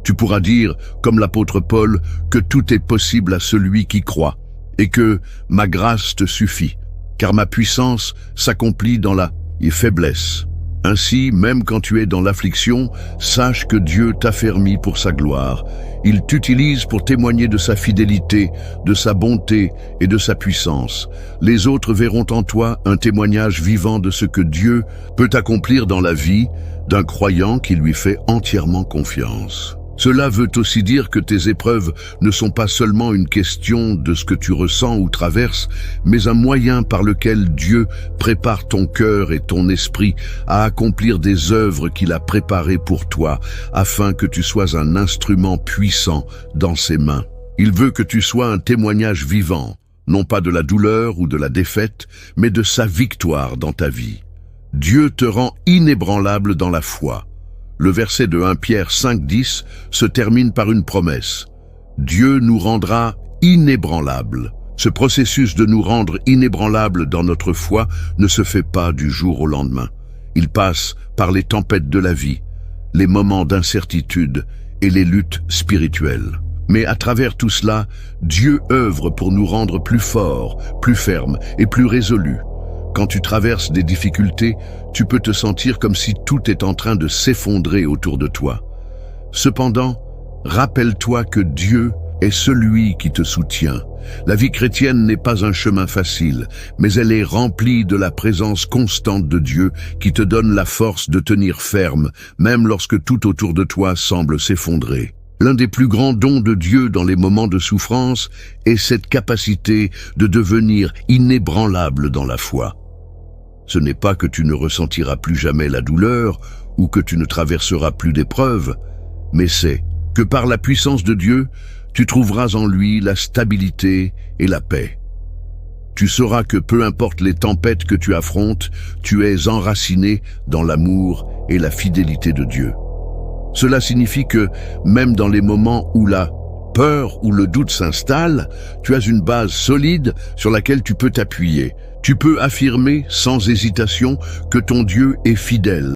Tu pourras dire, comme l'apôtre Paul, que tout est possible à celui qui croit, et que ma grâce te suffit, car ma puissance s'accomplit dans la faiblesse. Ainsi, même quand tu es dans l'affliction, sache que Dieu t'affermit pour sa gloire. Il t'utilise pour témoigner de sa fidélité, de sa bonté et de sa puissance. Les autres verront en toi un témoignage vivant de ce que Dieu peut accomplir dans la vie d'un croyant qui lui fait entièrement confiance. Cela veut aussi dire que tes épreuves ne sont pas seulement une question de ce que tu ressens ou traverses, mais un moyen par lequel Dieu prépare ton cœur et ton esprit à accomplir des œuvres qu'il a préparées pour toi, afin que tu sois un instrument puissant dans ses mains. Il veut que tu sois un témoignage vivant, non pas de la douleur ou de la défaite, mais de sa victoire dans ta vie. Dieu te rend inébranlable dans la foi. Le verset de 1 Pierre 5,10 se termine par une promesse. Dieu nous rendra inébranlables. Ce processus de nous rendre inébranlables dans notre foi ne se fait pas du jour au lendemain. Il passe par les tempêtes de la vie, les moments d'incertitude et les luttes spirituelles. Mais à travers tout cela, Dieu œuvre pour nous rendre plus forts, plus fermes et plus résolus. Quand tu traverses des difficultés, tu peux te sentir comme si tout est en train de s'effondrer autour de toi. Cependant, rappelle-toi que Dieu est celui qui te soutient. La vie chrétienne n'est pas un chemin facile, mais elle est remplie de la présence constante de Dieu qui te donne la force de tenir ferme, même lorsque tout autour de toi semble s'effondrer. L'un des plus grands dons de Dieu dans les moments de souffrance est cette capacité de devenir inébranlable dans la foi. Ce n'est pas que tu ne ressentiras plus jamais la douleur ou que tu ne traverseras plus d'épreuves, mais c'est que par la puissance de Dieu, tu trouveras en lui la stabilité et la paix. Tu sauras que peu importe les tempêtes que tu affrontes, tu es enraciné dans l'amour et la fidélité de Dieu. Cela signifie que, même dans les moments où la peur ou le doute s'installe, tu as une base solide sur laquelle tu peux t'appuyer. Tu peux affirmer sans hésitation que ton Dieu est fidèle.